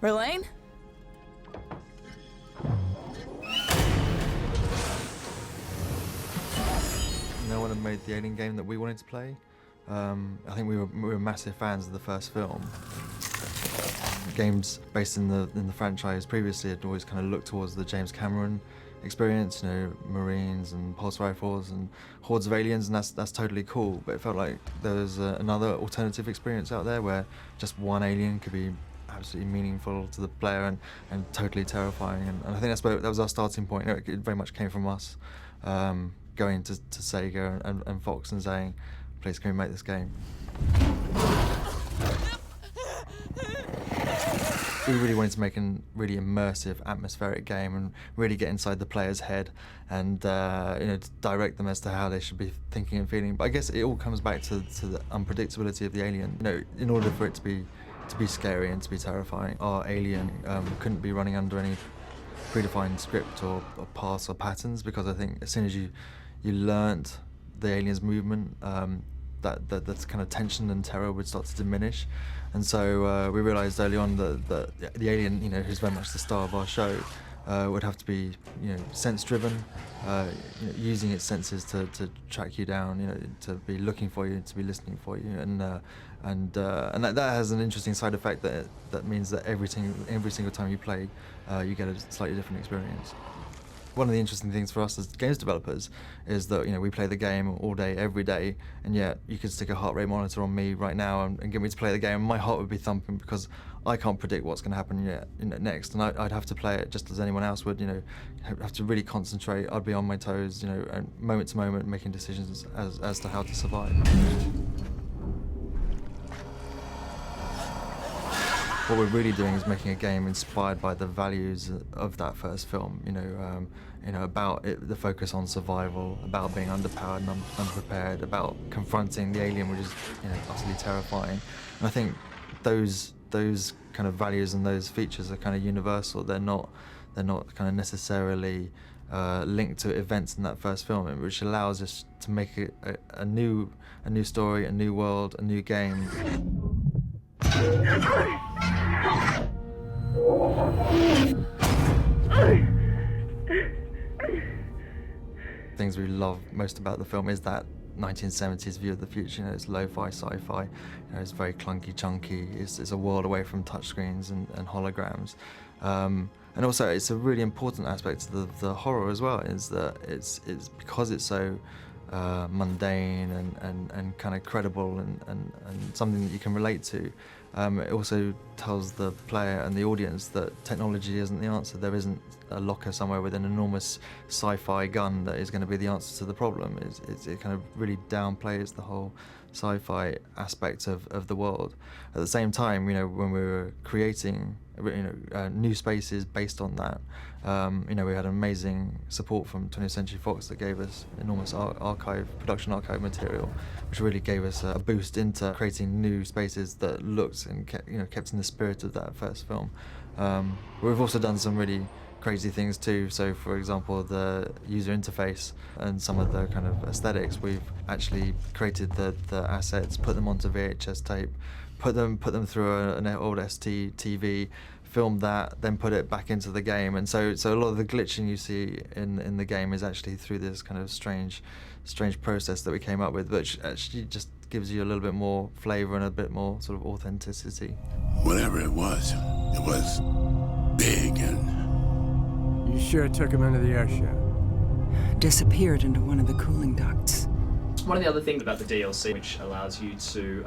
Verlaine? No one had made the Alien game that we wanted to play. I think we were massive fans of the first film. Games based in the franchise previously had always kind of looked towards the James Cameron experience, you know, Marines and pulse rifles and hordes of aliens, and that's totally cool. But it felt like there was another alternative experience out there where just one alien could be absolutely meaningful to the player and totally terrifying. And I think that was our starting point. You know, it very much came from us going to Sega and Fox and saying, please, can we make this game? We really wanted to make a really immersive, atmospheric game and really get inside the player's head and you know, direct them as to how they should be thinking and feeling. But I guess it all comes back to the unpredictability of the alien. You know, in order for it to be scary and to be terrifying, our alien couldn't be running under any predefined script or paths or patterns, because I think as soon as you learnt the alien's movement, that kind of tension and terror would start to diminish. And so we realised early on that the alien, you know, who's very much the star of our show, would have to be, you know, sense-driven, you know, using its senses to track you down, you know, to be looking for you, to be listening for you, and that has an interesting side effect that means that every single time you play, you get a slightly different experience. One of the interesting things for us as games developers is that, you know, we play the game all day, every day, and yet you could stick a heart rate monitor on me right now and get me to play the game, and my heart would be thumping because I can't predict what's going to happen next, and I'd have to play it just as anyone else would. You know, have to really concentrate. I'd be on my toes, you know, and moment to moment making decisions as to how to survive. What we're really doing is making a game inspired by the values of that first film. You know, about the focus on survival, about being underpowered and unprepared, about confronting the alien, which is, you know, utterly terrifying. And I think those kind of values and those features are kind of universal. They're not kind of necessarily linked to events in that first film, which allows us to make a new story, a new world, a new game. Things we love most about the film is that 1970s view of the future. You know, it's lo-fi, sci-fi. You know, it's very clunky, chunky. It's a world away from touchscreens and holograms. And also, it's a really important aspect of the horror as well. Is that it's because it's so mundane and kind of credible and something that you can relate to. It also tells the player and the audience that technology isn't the answer. There isn't a locker somewhere with an enormous sci-fi gun that is going to be the answer to the problem. It kind of really downplays the whole sci-fi aspect of the world. At the same time, you know, when we were creating, you know, new spaces based on that, you know, we had amazing support from 20th Century Fox that gave us enormous production archive material, which really gave us a boost into creating new spaces that looked and kept in the spirit of that first film. We've also done some really crazy things too. So, for example, the user interface and some of the kind of aesthetics, we've actually created the assets, put them onto VHS tape, put them through an old ST TV, filmed that, then put it back into the game. And so a lot of the glitching you see in the game is actually through this kind of strange process that we came up with, which actually just gives you a little bit more flavour and a bit more sort of authenticity. Whatever it was big and... You sure took him into the air shaft? Disappeared into one of the cooling ducts. One of the other things about the DLC, which allows you to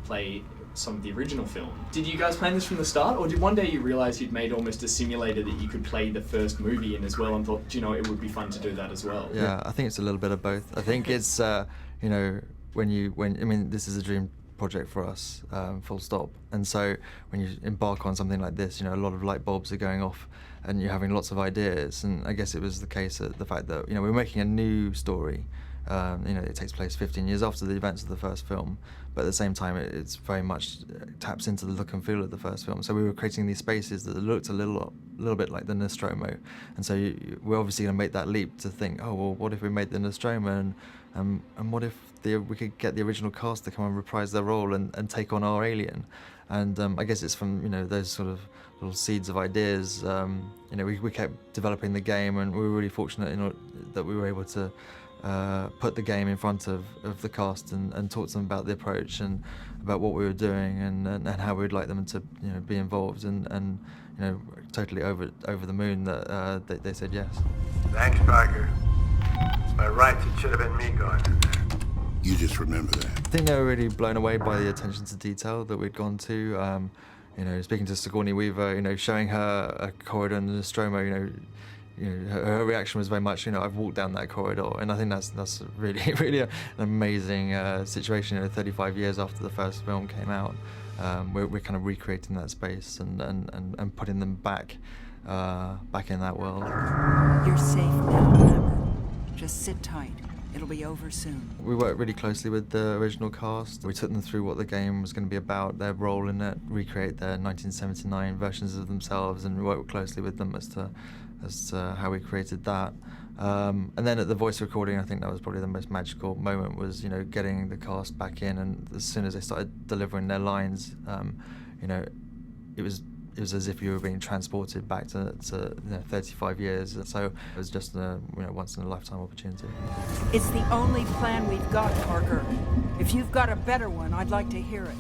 play some of the original film. Did you guys plan this from the start, or did one day you realise you'd made almost a simulator that you could play the first movie in as well, and thought, you know, it would be fun to do that as well? Yeah, I think it's a little bit of both. I think it's, you know, I mean, this is a dream project for us, full stop. And so when you embark on something like this, you know, a lot of light bulbs are going off and you're having lots of ideas. And I guess it was the case of the fact that, you know, we're making a new story You know, it takes place 15 years after the events of the first film, but at the same time, it's very much taps into the look and feel of the first film. So we were creating these spaces that looked a little bit like the Nostromo, and so we're obviously going to make that leap to think, oh well, what if we made the Nostromo, and what if we could get the original cast to come and reprise their role and take on our alien. And I guess it's from, you know, those sort of little seeds of ideas. You know, we kept developing the game, and we were really fortunate that we were able to put the game in front of the cast and talk to them about the approach and about what we were doing and how we'd like them to, you know, be involved, and you know, totally over the moon that they said yes. Thanks, Parker. By rights, it should have been me going in there. You just remember that. I think they were really blown away by the attention to detail that we'd gone to. You know, speaking to Sigourney Weaver, you know, showing her a corridor in the Nostromo, you know, her reaction was very much, you know, I've walked down that corridor, and I think that's really, really an amazing situation. You know, 35 years after the first film came out, we're kind of recreating that space and putting them back in that world. You're safe now, remember. Just sit tight. It'll be over soon. We worked really closely with the original cast. We took them through what the game was going to be about, their role in it, recreate their 1979 versions of themselves, and we worked closely with them as to how we created that. And then at the voice recording, I think that was probably the most magical moment, was, you know, getting the cast back in, and as soon as they started delivering their lines, you know, it was as if you were being transported back to you know, 35 years. So it was just a, you know, once in a lifetime opportunity. It's the only plan we've got, Parker. If you've got a better one, I'd like to hear it.